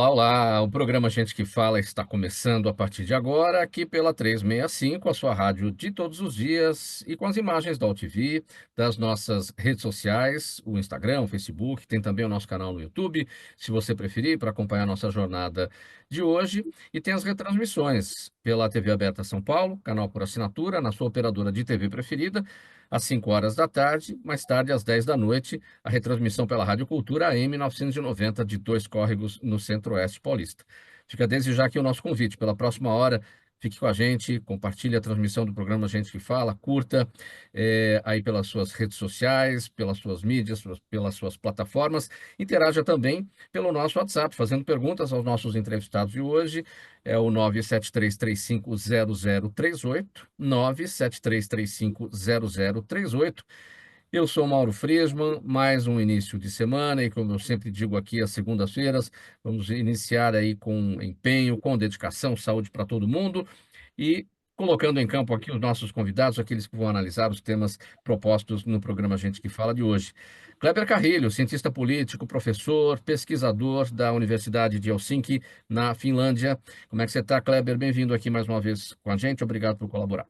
Olá, olá! O programa Gente que Fala está começando a partir de agora, aqui pela 365, a sua rádio de todos os dias, e com as imagens da UTV, das nossas redes sociais, o Instagram, o Facebook, tem também o nosso canal no YouTube, se você preferir, para acompanhar a nossa jornada de hoje, e tem as retransmissões pela TV Aberta São Paulo, canal por assinatura, na sua operadora de TV preferida, às 5 horas da tarde, mais tarde às 10 da noite, a retransmissão pela Rádio Cultura AM 990 de Dois Córregos, no Centro-Oeste Paulista. Fica desde já aqui o nosso convite. Pela próxima hora, fique com a gente, compartilhe a transmissão do programa Gente que Fala, curta aí pelas suas redes sociais, pelas suas mídias, pelas suas plataformas. Interaja também pelo nosso WhatsApp, fazendo perguntas aos nossos entrevistados de hoje. É o 973350038, 973350038. Eu sou Mauro Friesman, mais um início de semana e, como eu sempre digo aqui, às segundas-feiras, vamos iniciar aí com empenho, com dedicação, saúde para todo mundo e colocando em campo aqui os nossos convidados, aqueles que vão analisar os temas propostos no programa Gente que Fala de hoje. Kleber Carrilho, cientista político, professor, pesquisador da Universidade de Helsinki, na Finlândia. Como é que você está, Kleber? Bem-vindo aqui mais uma vez com a gente. Obrigado por colaborar.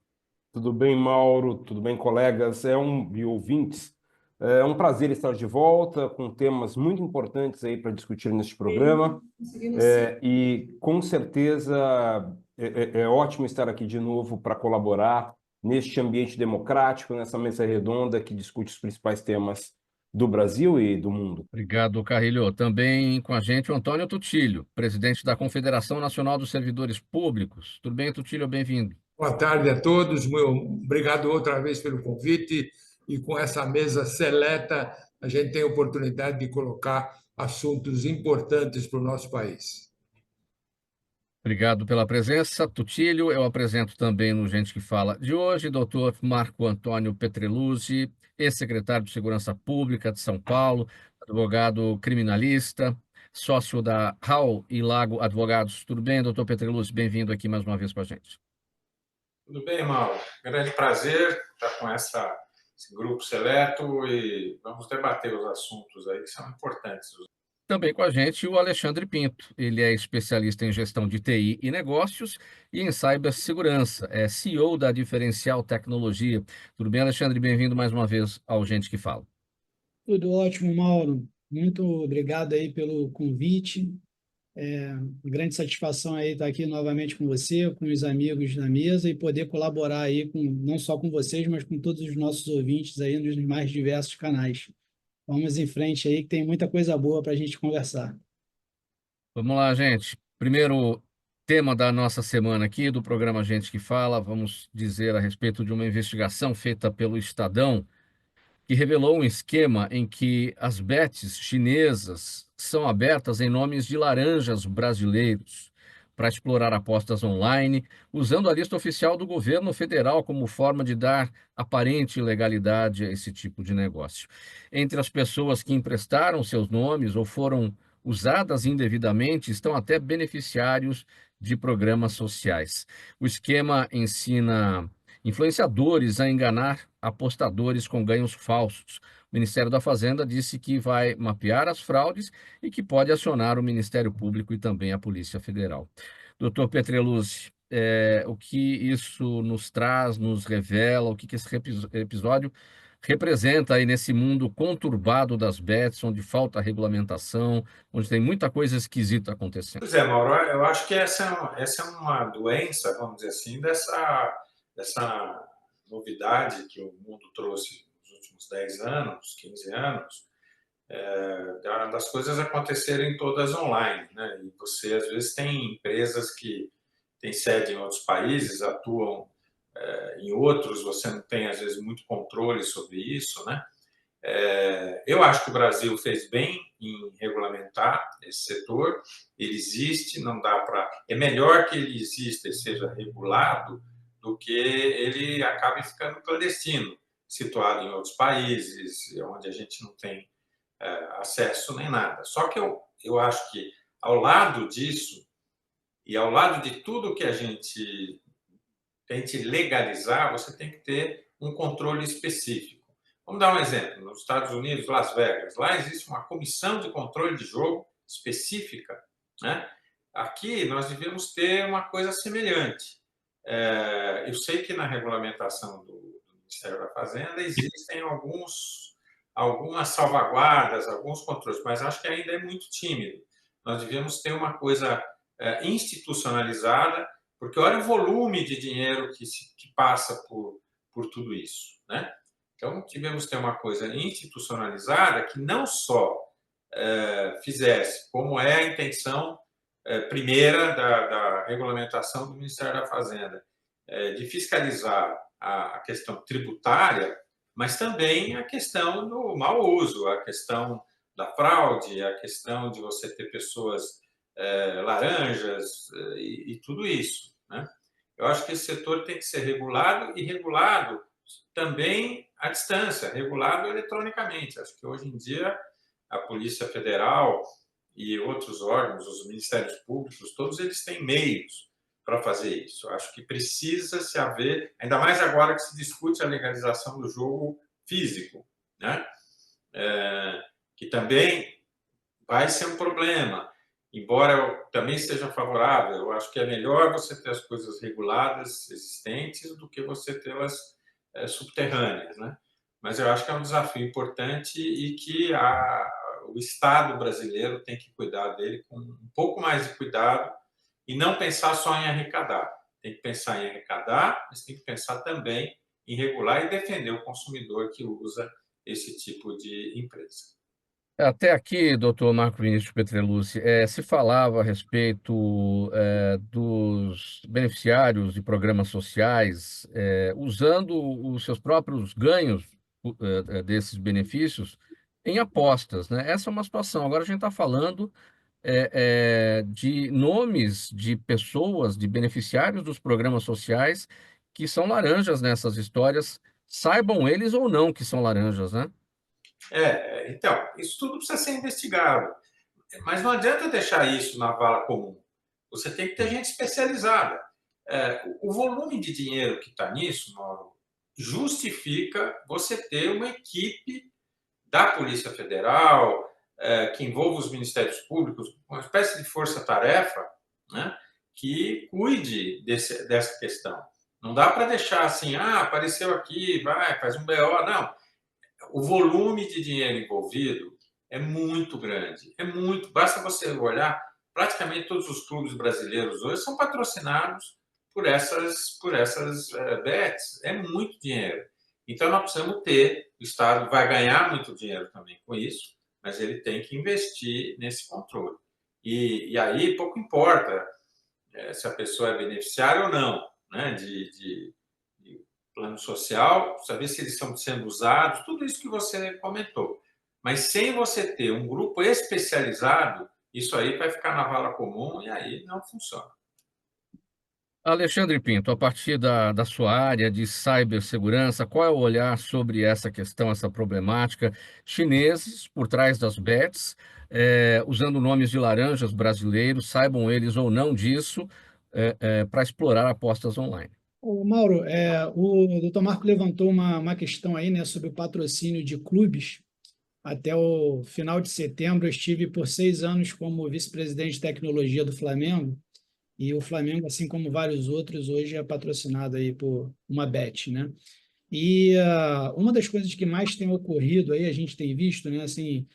Tudo bem, Mauro? Tudo bem, colegas? E ouvintes? É um prazer estar de volta com temas muito importantes aí para discutir neste programa. E com certeza é ótimo estar aqui de novo para colaborar neste ambiente democrático, nessa mesa redonda que discute os principais temas do Brasil e do mundo. Obrigado, Carrilho. Também com a gente o Antônio Tutilho, presidente da Confederação Nacional dos Servidores Públicos. Tudo bem, Tutilho? Bem-vindo. Boa tarde a todos. Obrigado outra vez pelo convite. E com essa mesa seleta, a gente tem a oportunidade de colocar assuntos importantes para o nosso país. Obrigado pela presença, Tutilho. Eu apresento também no Gente que Fala de hoje, doutor Marco Antônio Petreluzzi, ex-secretário de Segurança Pública de São Paulo, advogado criminalista, sócio da Raul e Lago Advogados. Tudo bem, doutor Petreluzzi? Bem-vindo aqui mais uma vez com a gente. Tudo bem, Mauro? Grande prazer estar com esse grupo seleto e vamos debater os assuntos aí que são importantes. Também com a gente o Alexandre Pinto. Ele é especialista em gestão de TI e negócios e em cibersegurança. É CEO da Diferencial Tecnologia. Tudo bem, Alexandre? Bem-vindo mais uma vez ao Gente que Fala. Tudo ótimo, Mauro. Muito obrigado aí pelo convite. Uma grande satisfação aí estar aqui novamente com você, com os amigos na mesa e poder colaborar aí não só com vocês, mas com todos os nossos ouvintes aí nos mais diversos canais. Vamos em frente aí, que tem muita coisa boa para a gente conversar. Vamos lá, gente. Primeiro tema da nossa semana aqui, do programa Gente que Fala, vamos dizer a respeito de uma investigação feita pelo Estadão, que revelou um esquema em que as bets chinesas são abertas em nomes de laranjas brasileiros para explorar apostas online, usando a lista oficial do governo federal como forma de dar aparente legalidade a esse tipo de negócio. Entre as pessoas que emprestaram seus nomes ou foram usadas indevidamente estão até beneficiários de programas sociais. O esquema ensina influenciadores a enganar apostadores com ganhos falsos. O Ministério da Fazenda disse que vai mapear as fraudes e que pode acionar o Ministério Público e também a Polícia Federal. Doutor Petreluzzi, o que isso nos traz, nos revela, o que esse episódio representa aí nesse mundo conturbado das bets, onde falta regulamentação, onde tem muita coisa esquisita acontecendo? Pois é, Mauro, eu acho que essa é uma doença, vamos dizer assim, dessa novidade que o mundo trouxe nos últimos 10 anos, 15 anos, das coisas acontecerem todas online, né? E você, às vezes, tem empresas que têm sede em outros países, atuam em outros, você não tem, às vezes, muito controle sobre isso, né? Eu acho que o Brasil fez bem em regulamentar esse setor. Ele existe, não dá para. É melhor que ele exista e seja regulado do que ele acabe ficando clandestino, situado em outros países, onde a gente não tem acesso nem nada. Só que eu acho que, ao lado disso, e ao lado de tudo que a gente tente legalizar, você tem que ter um controle específico. Vamos dar um exemplo. Nos Estados Unidos, Las Vegas, lá existe uma comissão de controle de jogo específica né? Aqui nós devemos ter uma coisa semelhante. Eu sei que na regulamentação do Ministério da Fazenda existem algumas salvaguardas, alguns controles, mas acho que ainda é muito tímido. Nós devemos ter uma coisa institucionalizada, porque olha o volume de dinheiro que passa por tudo isso, né? Então, tivemos ter uma coisa institucionalizada que não só fizesse, como é a intenção primeira da regulamentação do Ministério da Fazenda, de fiscalizar a questão tributária, mas também a questão do mau uso, a questão da fraude, a questão de você ter pessoas laranjas e tudo isso, né? Eu acho que esse setor tem que ser regulado e regulado também à distância, regulado eletronicamente. Acho que hoje em dia a Polícia Federal e outros órgãos, os ministérios públicos, todos eles têm meios para fazer isso. Acho que precisa se haver, ainda mais agora que se discute a legalização do jogo físico, né? Que também vai ser um problema. Embora eu também seja favorável, eu acho que é melhor você ter as coisas reguladas, existentes, do que você tê-las subterrâneas, né? Mas eu acho que é um desafio importante e que o Estado brasileiro tem que cuidar dele com um pouco mais de cuidado e não pensar só em arrecadar. Tem que pensar em arrecadar, mas tem que pensar também em regular e defender o consumidor que usa esse tipo de empresa. Até aqui, doutor Marco Vinícius Petrelucci, se falava a respeito dos beneficiários de programas sociais usando os seus próprios ganhos desses benefícios em apostas, né? Essa é uma situação. Agora a gente está falando de nomes de pessoas, de beneficiários dos programas sociais que são laranjas nessas histórias, saibam eles ou não que são laranjas, né? Então, isso tudo precisa ser investigado. Mas não adianta deixar isso na vala comum. Você tem que ter gente especializada. O volume de dinheiro que está nisso, Mauro, justifica você ter uma equipe da Polícia Federal, que envolva os ministérios públicos, uma espécie de força-tarefa, né, que cuide dessa questão. Não dá para deixar assim, apareceu aqui, vai, faz um BO. Não. O volume de dinheiro envolvido é muito grande. É muito. Basta você olhar, praticamente todos os clubes brasileiros hoje são patrocinados por essas bets. É muito dinheiro. Então, nós precisamos ter, o Estado vai ganhar muito dinheiro também com isso, mas ele tem que investir nesse controle. E aí, pouco importa se a pessoa é beneficiária ou não, né, de plano social, saber se eles estão sendo usados, tudo isso que você comentou. Mas sem você ter um grupo especializado, isso aí vai ficar na vala comum e aí não funciona. Alexandre Pinto, a partir da sua área de cibersegurança, qual é o olhar sobre essa questão, essa problemática? Chineses por trás das bets, usando nomes de laranjas brasileiros, saibam eles ou não disso, para explorar apostas online. Ô, Mauro, o doutor Marco levantou uma questão aí, né, sobre o patrocínio de clubes. Até o final de setembro, eu estive por 6 anos como vice-presidente de tecnologia do Flamengo, e o Flamengo, assim como vários outros, hoje é patrocinado aí por uma bet, né? E uma das coisas que mais tem ocorrido aí, a gente tem visto, né, assim,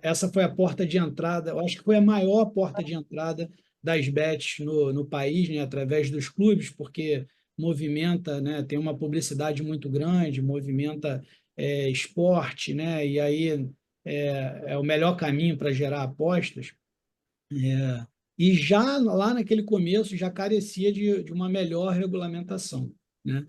essa foi a porta de entrada, eu acho que foi a maior porta de entrada das bets no país, né, através dos clubes, porque movimenta, né, tem uma publicidade muito grande, movimenta esporte, né, e aí é o melhor caminho para gerar apostas. E já lá naquele começo já carecia de uma melhor regulamentação, né?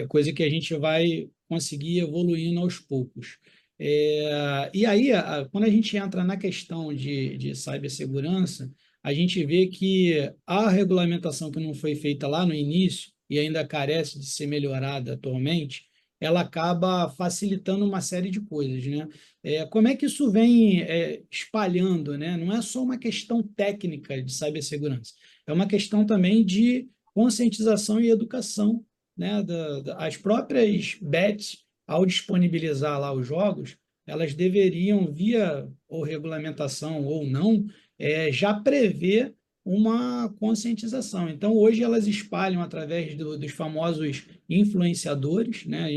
Coisa que a gente vai conseguir evoluindo aos poucos. E aí, quando a gente entra na questão de cibersegurança, a gente vê que a regulamentação que não foi feita lá no início e ainda carece de ser melhorada atualmente, ela acaba facilitando uma série de coisas, né? Como é que isso vem espalhando, né? Não é só uma questão técnica de cibersegurança, é uma questão também de conscientização e educação, né? As próprias bets, ao disponibilizar lá os jogos, elas deveriam, via ou regulamentação ou não, já prevê uma conscientização. Então, hoje elas espalham através dos famosos influenciadores, né?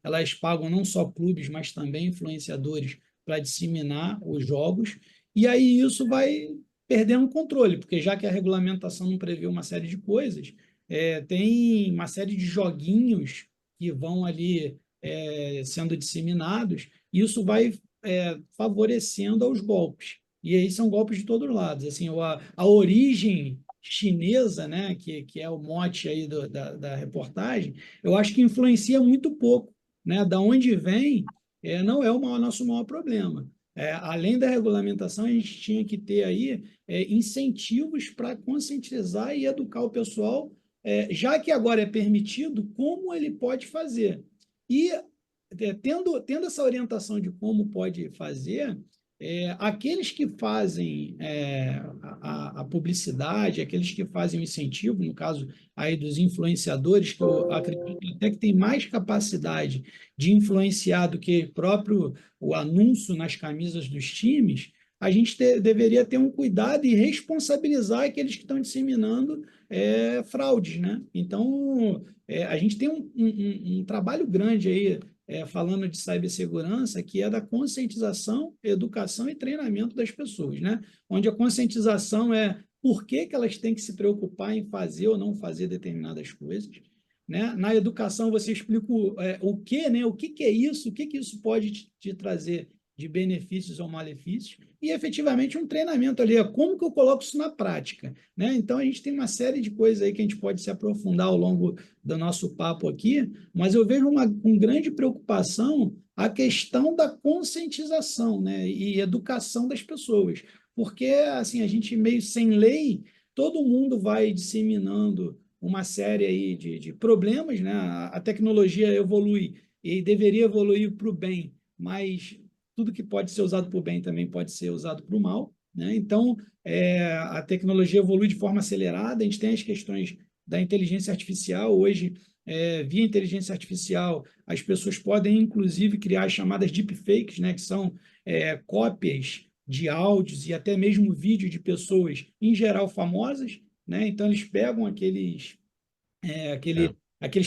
Elas pagam não só clubes, mas também influenciadores para disseminar os jogos, e aí isso vai perdendo o controle, porque já que a regulamentação não prevê uma série de coisas, tem uma série de joguinhos que vão ali sendo disseminados, e isso vai favorecendo aos golpes. E aí são golpes de todos os lados. Assim, a origem chinesa, né, que é o mote aí da reportagem, eu acho que influencia muito pouco. Né? Da onde vem, não é o nosso maior problema. Além da regulamentação, a gente tinha que ter aí incentivos para conscientizar e educar o pessoal, já que agora é permitido, como ele pode fazer. E tendo essa orientação de como pode fazer, aqueles que fazem a publicidade, aqueles que fazem o incentivo, no caso aí dos influenciadores, que eu acredito até que tem mais capacidade de influenciar do que próprio o anúncio nas camisas dos times, a gente deveria ter um cuidado e responsabilizar aqueles que estão disseminando fraudes, né? Então, a gente tem um trabalho grande aí falando de cibersegurança, que é da conscientização, educação e treinamento das pessoas, né? Onde a conscientização é por que elas têm que se preocupar em fazer ou não fazer determinadas coisas, né? Na educação você explica o que, né? O que é isso, o que isso pode te trazer de benefícios ou malefícios, e efetivamente um treinamento ali, como que eu coloco isso na prática, né? Então a gente tem uma série de coisas aí que a gente pode se aprofundar ao longo do nosso papo aqui, mas eu vejo com grande preocupação a questão da conscientização, né, e educação das pessoas, porque assim, a gente meio sem lei, todo mundo vai disseminando uma série aí de problemas, né? A tecnologia evolui e deveria evoluir para o bem, mas tudo que pode ser usado para o bem também pode ser usado para o mal, né? Então, a tecnologia evolui de forma acelerada, a gente tem as questões da inteligência artificial. Hoje, via inteligência artificial, as pessoas podem, inclusive, criar as chamadas deepfakes, né, que são cópias de áudios e até mesmo vídeo de pessoas, em geral, famosas, né? Então, eles pegam aqueles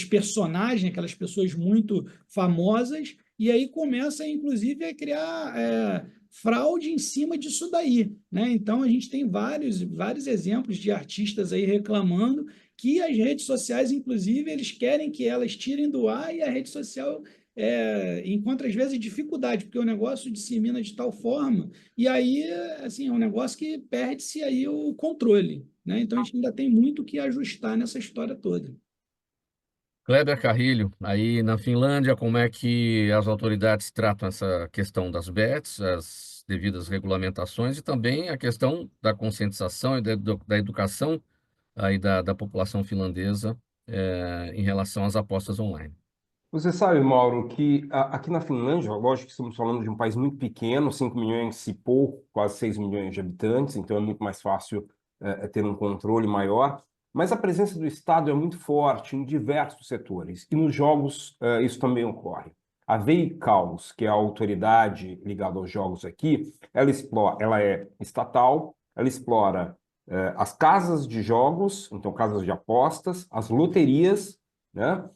personagens, aquelas pessoas muito famosas, e aí começa, inclusive, a criar fraude em cima disso daí, né? Então, a gente tem vários exemplos de artistas aí reclamando que as redes sociais, inclusive, eles querem que elas tirem do ar, e a rede social encontra, às vezes, dificuldade, porque o negócio dissemina de tal forma, e aí, assim, é um negócio que perde-se aí o controle, né? Então, a gente ainda tem muito que ajustar nessa história toda. Kleber Carrilho, aí na Finlândia, como é que as autoridades tratam essa questão das bets, as devidas regulamentações e também a questão da conscientização e da educação aí da população finlandesa em relação às apostas online? Você sabe, Mauro, que aqui na Finlândia, lógico que estamos falando de um país muito pequeno, 5 milhões e pouco, quase 6 milhões de habitantes, então é muito mais fácil ter um controle maior, mas a presença do Estado é muito forte em diversos setores, e nos jogos isso também ocorre. A Veikkaus, que é a autoridade ligada aos jogos aqui, ela é estatal, ela explora as casas de jogos, então casas de apostas, as loterias, né?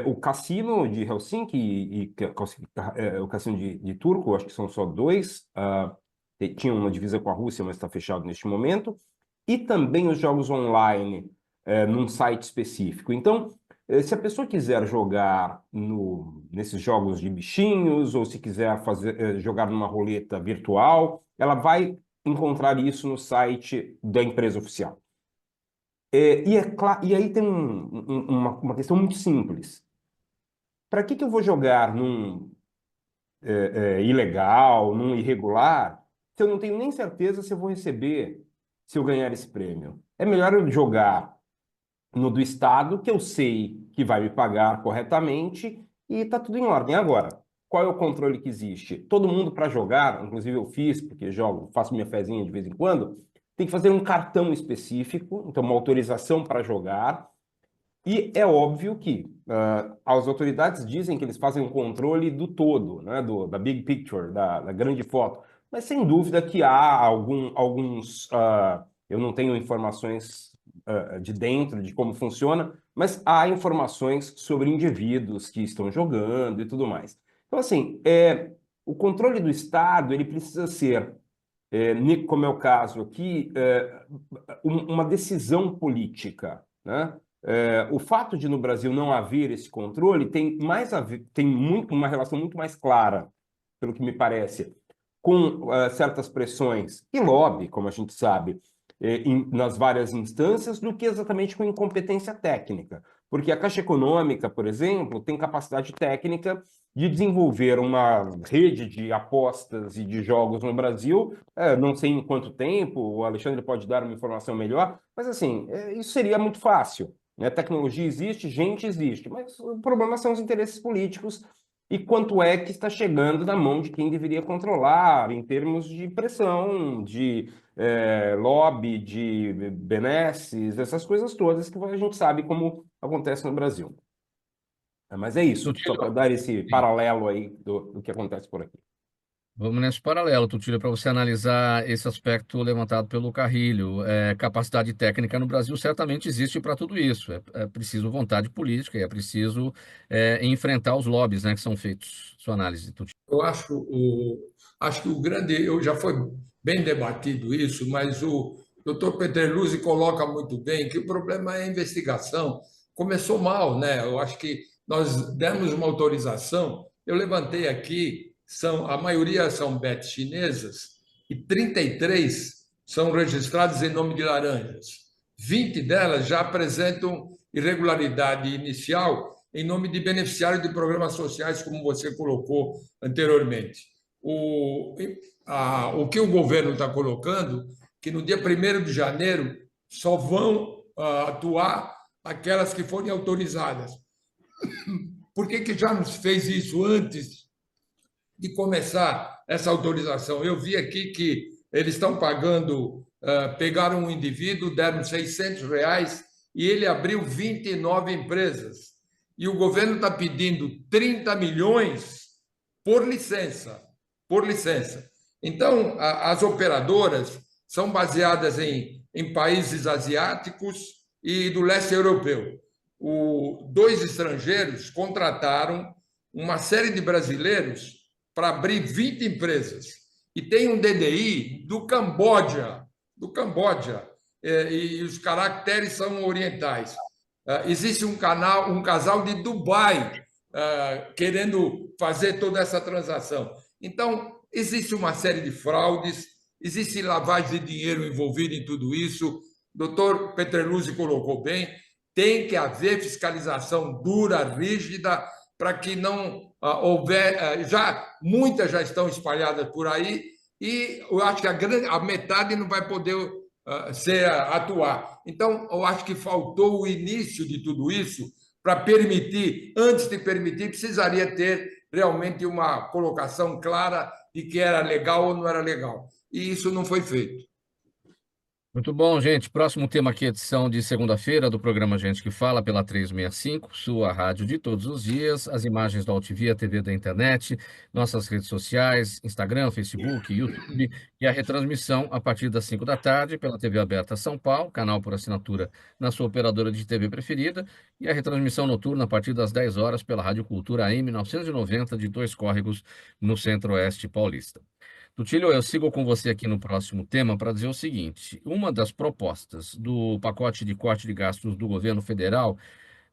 O cassino de Helsinki o cassino de Turku, acho que são só dois, tinha uma divisa com a Rússia, mas está fechado neste momento, e também os jogos online num site específico. Então, se a pessoa quiser jogar nesses jogos de bichinhos, ou se quiser jogar numa roleta virtual, ela vai encontrar isso no site da empresa oficial. E aí tem uma questão muito simples. Para que eu vou jogar num ilegal, num irregular, se eu não tenho nem certeza se eu vou receber, se eu ganhar esse prêmio? É melhor eu jogar no do Estado, que eu sei que vai me pagar corretamente e está tudo em ordem. Agora, qual é o controle que existe? Todo mundo para jogar, inclusive eu fiz, porque jogo, faço minha fezinha de vez em quando, tem que fazer um cartão específico, então uma autorização para jogar. E é óbvio que as autoridades dizem que eles fazem um controle do todo, né, da big picture, da grande foto. mas sem dúvida que há alguns, eu não tenho informações de dentro de como funciona, mas há informações sobre indivíduos que estão jogando e tudo mais. Então, assim, o controle do Estado ele precisa ser, como é o caso aqui, uma decisão política, né? O fato de no Brasil não haver esse controle tem mais a ver, uma relação muito mais clara, pelo que me parece, com certas pressões e lobby, como a gente sabe, nas várias instâncias, do que exatamente com incompetência técnica. Porque a Caixa Econômica, por exemplo, tem capacidade técnica de desenvolver uma rede de apostas e de jogos no Brasil, não sei em quanto tempo, o Alexandre pode dar uma informação melhor, mas assim, isso seria muito fácil. Né? Tecnologia existe, gente existe, mas o problema são os interesses políticos e quanto é que está chegando na mão de quem deveria controlar, em termos de pressão, de lobby, de benesses, essas coisas todas que a gente sabe como acontece no Brasil. Mas é isso, só para Tutílio, dar esse sim, paralelo aí do que acontece por aqui. vamos nesse paralelo, Tutílio, para você analisar esse aspecto levantado pelo Carrilho. Capacidade técnica no Brasil certamente existe para tudo isso. É preciso vontade política e é preciso enfrentar os lobbies, né, que são feitos. Sua análise, Tutílio. Eu acho que o grande, eu já foi bem debatido isso, mas o doutor Peterluzzi coloca muito bem que o problema é a investigação. Começou mal, né? Eu acho que nós demos uma autorização. Eu levantei aqui, a maioria são bets chinesas e 33 são registradas em nome de laranjas. 20 delas já apresentam irregularidade inicial em nome de beneficiários de programas sociais, como você colocou anteriormente. O que o governo está colocando, que no dia 1º de janeiro só vão atuar aquelas que forem autorizadas. Por que já nos fez isso antes de começar essa autorização? Eu vi aqui que eles estão pagando, pegaram um indivíduo, deram R$ 600 e ele abriu 29 empresas. E o governo está pedindo 30 milhões por licença. Por licença. Então, as operadoras são baseadas em países asiáticos e do leste europeu. Dois estrangeiros contrataram uma série de brasileiros para abrir 20 empresas. E tem um DDI do Camboja, e os caracteres são orientais. Existe um casal de Dubai querendo fazer toda essa transação. Então, existe uma série de fraudes, existe lavagem de dinheiro envolvida em tudo isso. O doutor Peterluzzi colocou bem, tem que haver fiscalização dura, rígida, para que não houver... muitas já estão espalhadas por aí, e eu acho que a metade não vai poder atuar. Então, eu acho que faltou o início de tudo isso para permitir, antes de permitir, precisaria ter realmente uma colocação clara de que era legal ou não era legal. E isso não foi feito. Muito bom, gente. Próximo tema aqui, edição de segunda-feira do programa Gente que Fala pela 365, sua rádio de todos os dias. As imagens da UTV, a TV da internet, nossas redes sociais, Instagram, Facebook, YouTube e a retransmissão a partir das 5 da tarde pela TV Aberta São Paulo, canal por assinatura na sua operadora de TV preferida, e a retransmissão noturna a partir das 10 horas pela Rádio Cultura AM 990 de Dois Córregos, no Centro-Oeste paulista. Tutílio, eu sigo com você aqui no próximo tema para dizer o seguinte: uma das propostas do pacote de corte de gastos do governo federal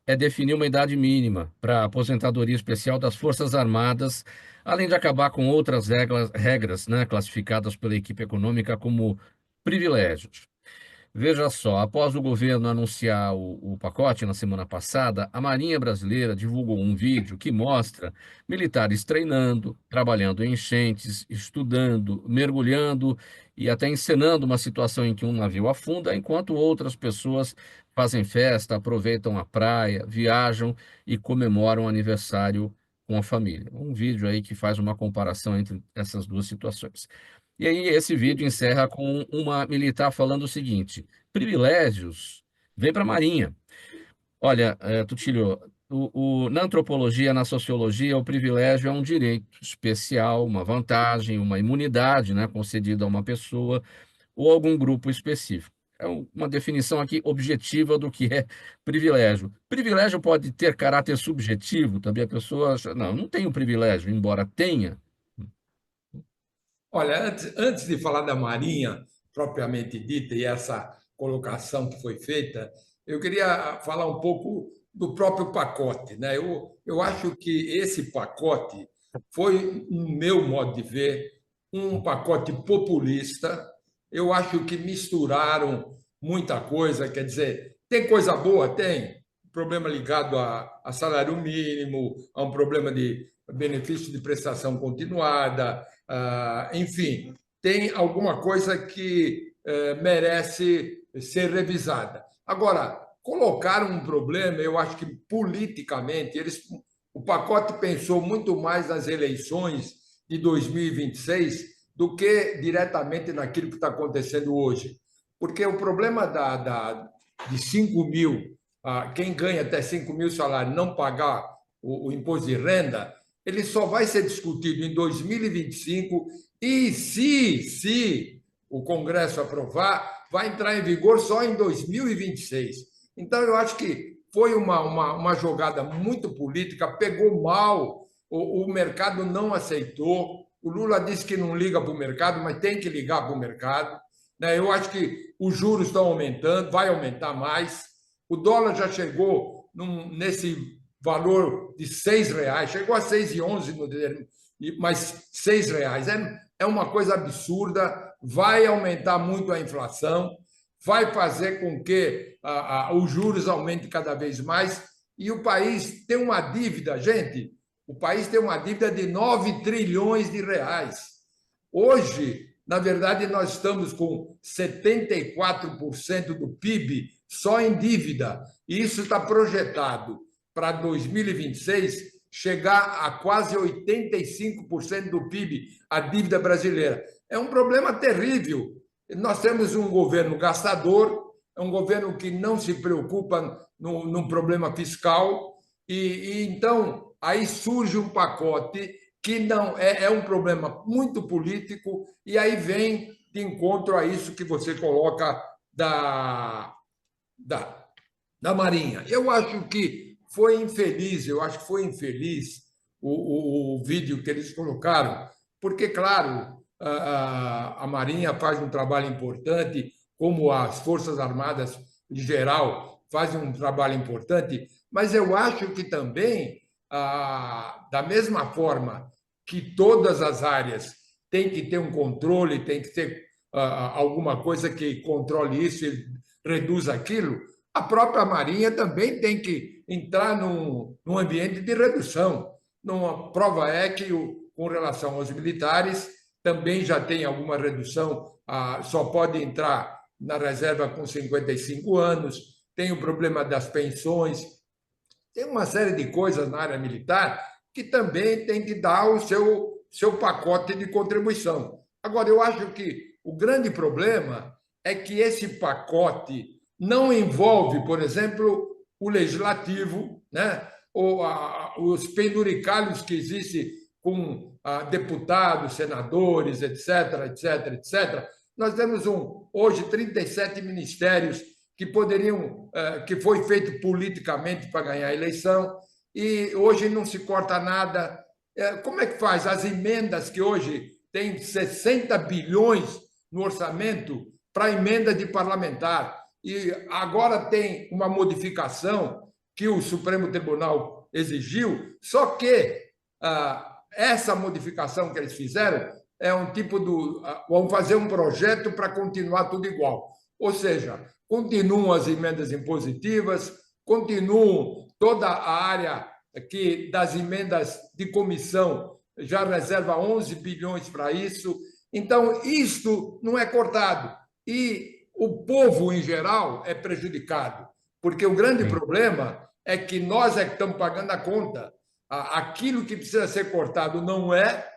é definir uma idade mínima para a aposentadoria especial das Forças Armadas, além de acabar com outras regras, né, classificadas pela equipe econômica como privilégios. Veja só, após o governo anunciar o pacote na semana passada, a Marinha Brasileira divulgou um vídeo que mostra militares treinando, trabalhando em enchentes, estudando, mergulhando e até encenando uma situação em que um navio afunda, enquanto outras pessoas fazem festa, aproveitam a praia, viajam e comemoram o aniversário com a família. Um vídeo aí que faz uma comparação entre essas duas situações. E aí esse vídeo encerra com uma militar falando o seguinte: privilégios, vem para a Marinha. Olha, Tutílio, Na antropologia, na sociologia, o privilégio é um direito especial, uma vantagem, uma imunidade, né, concedida a uma pessoa ou algum grupo específico. É uma definição aqui objetiva do que é privilégio. Privilégio pode ter caráter subjetivo, também a pessoa acha, não tenho privilégio, embora tenha. Olha, antes de falar da Marinha propriamente dita e essa colocação que foi feita, eu queria falar um pouco do próprio pacote, né? Eu acho que esse pacote foi, no meu modo de ver, um pacote populista. Eu acho que misturaram muita coisa, quer dizer, tem coisa boa? Tem. Problema ligado a salário mínimo, a um problema de benefício de prestação continuada, enfim, tem alguma coisa que merece ser revisada. Agora, colocaram um problema, eu acho que politicamente, o pacote pensou muito mais nas eleições de 2026 do que diretamente naquilo que está acontecendo hoje. Porque o problema de 5 mil, quem ganha até 5 mil salários não pagar o imposto de renda, ele só vai ser discutido em 2025 e, se o Congresso aprovar, vai entrar em vigor só em 2026. Então, eu acho que foi uma jogada muito política, pegou mal, o mercado não aceitou. O Lula disse que não liga para o mercado, mas tem que ligar para o mercado. Eu acho que os juros estão aumentando, vai aumentar mais. O dólar já chegou nesse valor de R$ 6, chegou a 6,11, mas R$ 6 é uma coisa absurda, vai aumentar muito a inflação, vai fazer com que os juros aumentem cada vez mais, e o país tem uma dívida, gente, o país tem uma dívida de 9 trilhões de reais. Hoje, na verdade, nós estamos com 74% do PIB só em dívida, e isso está projetado para 2026 chegar a quase 85% do PIB, a dívida brasileira. É um problema terrível. Nós temos um governo gastador, é um governo que não se preocupa num problema fiscal, e então aí surge um pacote que não é um problema muito político, e aí vem de encontro a isso que você coloca da Marinha. Eu acho que foi infeliz o vídeo que eles colocaram, porque, claro, a Marinha faz um trabalho importante, como as Forças Armadas em geral fazem um trabalho importante, mas eu acho que também, da mesma forma que todas as áreas têm que ter um controle, tem que ter alguma coisa que controle isso e reduza aquilo, a própria Marinha também tem que entrar num ambiente de redução. A prova é que, com relação aos militares, também já tem alguma redução, só pode entrar na reserva com 55 anos, tem o problema das pensões, tem uma série de coisas na área militar que também tem que dar o seu pacote de contribuição. Agora, eu acho que o grande problema é que esse pacote não envolve, por exemplo, o legislativo, né? Ou os penduricalhos que existem com deputados, senadores, etc., etc., etc. Nós temos hoje 37 ministérios que foi feito politicamente para ganhar a eleição, e hoje não se corta nada. Como é que faz? As emendas que hoje tem 60 bilhões no orçamento para emenda de parlamentar, e agora tem uma modificação que o Supremo Tribunal exigiu, só que essa modificação que eles fizeram é um tipo vão fazer um projeto para continuar tudo igual. Ou seja, continuam as emendas impositivas, continuam toda a área das emendas de comissão, já reserva 11 bilhões para isso. Então, isto não é cortado. E o povo, em geral, é prejudicado, porque o grande problema é que nós é que estamos pagando a conta. Aquilo que precisa ser cortado não é,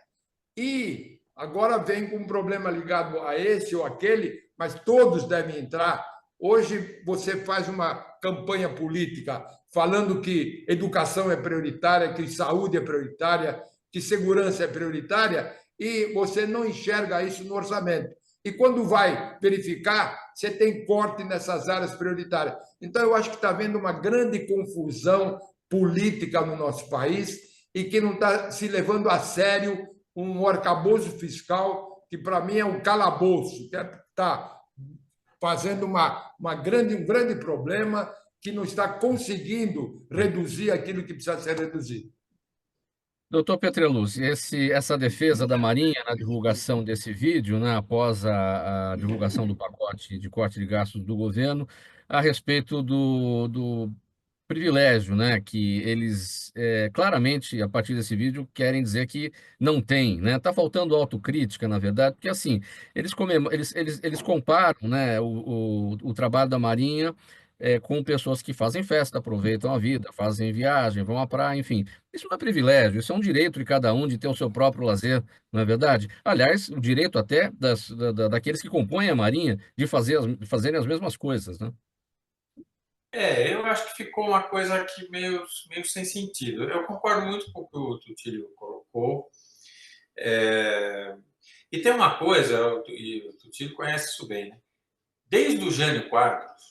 e agora vem com um problema ligado a esse ou aquele, mas todos devem entrar Hoje você faz uma campanha política falando que educação é prioritária, que saúde é prioritária, que segurança é prioritária, e você não enxerga isso no orçamento. E quando vai verificar, você tem corte nessas áreas prioritárias. Então, eu acho que está havendo uma grande confusão política no nosso país e que não está se levando a sério um arcabouço fiscal que, para mim, é um calabouço, que está fazendo um grande problema que não está conseguindo reduzir aquilo que precisa ser reduzido. Doutor Petreluz, essa defesa da Marinha na divulgação desse vídeo, né, após a divulgação do pacote de corte de gastos do governo, a respeito do privilégio, né, que eles claramente, a partir desse vídeo, querem dizer que não tem, né? Tá faltando autocrítica, na verdade, porque assim, eles comparam, né, o trabalho da Marinha com pessoas que fazem festa, aproveitam a vida, fazem viagem, vão à praia, enfim. Isso não é privilégio, isso é um direito de cada um de ter o seu próprio lazer, não é verdade? Aliás, o direito até daqueles que compõem a Marinha de fazerem as mesmas coisas, né? Eu acho que ficou uma coisa aqui meio sem sentido. Eu concordo muito com o que o Tutílio colocou. E tem uma coisa, e o Tutílio conhece isso bem, né? Desde o Jânio Quadros,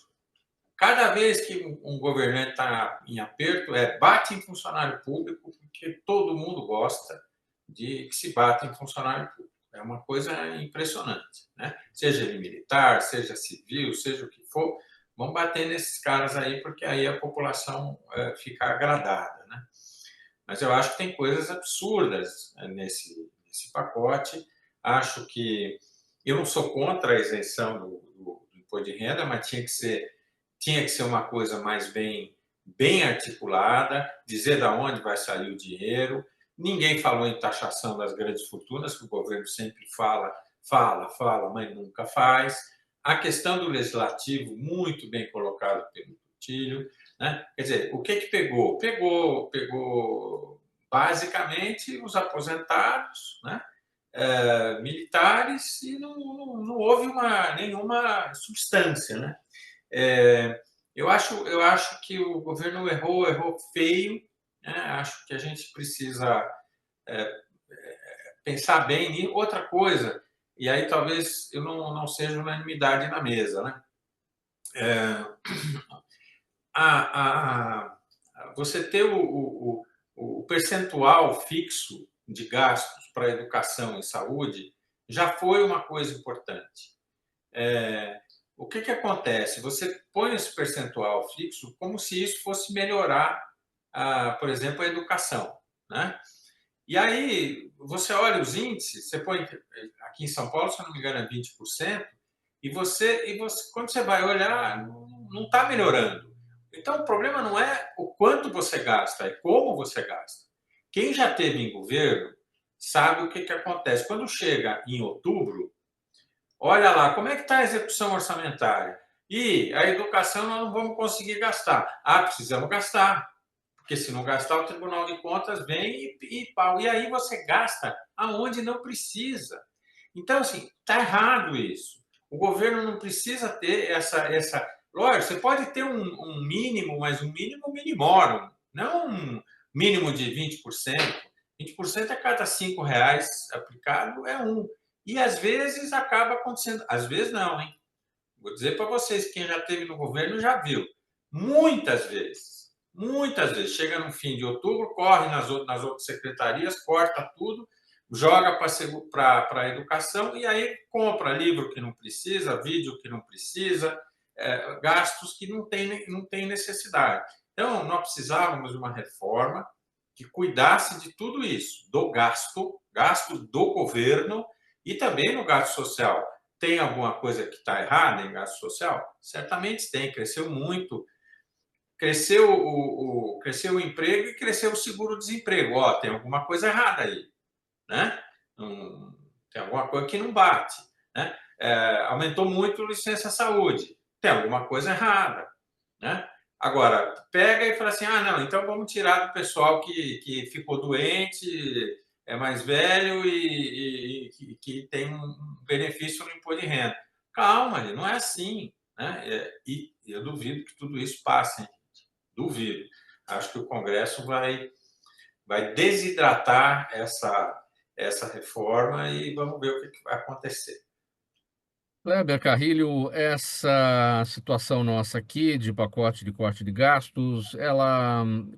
cada vez que um governante está em aperto, bate em funcionário público, porque todo mundo gosta de que se bata em funcionário público. É uma coisa impressionante, né? Seja ele militar, seja civil, seja o que for, vão bater nesses caras aí, porque aí a população fica agradada, né? Mas eu acho que tem coisas absurdas nesse pacote. Acho que eu não sou contra a isenção do imposto de renda, mas tinha que ser uma coisa mais bem articulada, dizer de onde vai sair o dinheiro. Ninguém falou em taxação das grandes fortunas, que o governo sempre fala, mas nunca faz. A questão do legislativo, muito bem colocado pelo Tutílio, né? Quer dizer, o que pegou? Pegou basicamente os aposentados, né? Militares, e não houve nenhuma substância, né? Eu acho que o governo errou feio, né? Acho que a gente precisa pensar bem em outra coisa, e aí talvez eu não seja unanimidade na mesa, né? Você ter o percentual fixo de gastos para educação e saúde já foi uma coisa importante. O que acontece? Você põe esse percentual fixo como se isso fosse melhorar, por exemplo, a educação, né? E aí, você olha os índices, você põe aqui em São Paulo, se eu não me engano, é 20%, e quando você vai olhar, não está melhorando. Então, o problema não é o quanto você gasta, é como você gasta. Quem já teve em governo sabe o que acontece. Quando chega em outubro, olha lá, como é que está a execução orçamentária? E a educação nós não vamos conseguir gastar. Precisamos gastar, porque se não gastar, o Tribunal de Contas vem e pau. E aí você gasta aonde não precisa. Então, assim, está errado isso. O governo não precisa ter essa. Lógico, você pode ter um mínimo, mas um mínimo minimorum, não um mínimo de 20%. 20% a cada R$ 5 aplicado é um. E às vezes acaba acontecendo. Às vezes não, hein? Vou dizer para vocês, quem já esteve no governo já viu. Muitas vezes, chega no fim de outubro, corre nas outras secretarias, corta tudo, joga para a educação e aí compra livro que não precisa, vídeo que não precisa, gastos que não tem necessidade. Então, nós precisávamos de uma reforma que cuidasse de tudo isso, do gasto do governo e também no gasto social. Tem alguma coisa que está errada em gasto social? Certamente tem, cresceu muito. Cresceu o emprego e cresceu o seguro-desemprego. Tem alguma coisa errada aí, né? Tem alguma coisa que não bate, né? Aumentou muito licença saúde. Tem alguma coisa errada, né? Agora, pega e fala assim, não, então vamos tirar do pessoal que ficou doente, é mais velho e que tem um benefício no imposto de renda. Calma, não é assim. né? E eu duvido que tudo isso passe, duvido. Acho que o Congresso vai desidratar essa reforma e vamos ver o que vai acontecer. Kleber Carrilho, essa situação nossa aqui de pacote de corte de gastos,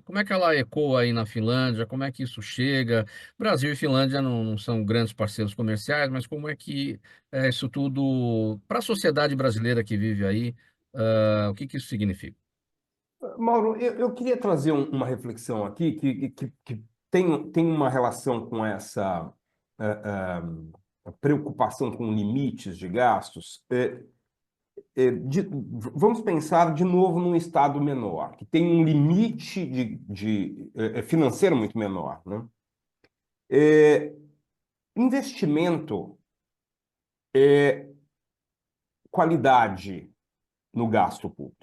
como é que ela ecoa aí na Finlândia? Como é que isso chega? Brasil e Finlândia não são grandes parceiros comerciais, mas como é que é isso tudo para a sociedade brasileira que vive aí, o que isso significa? Mauro, eu queria trazer uma reflexão aqui que tem uma relação com essa preocupação com limites de gastos. Vamos pensar de novo num estado menor, que tem um limite financeiro muito menor, né? Investimento é qualidade no gasto público.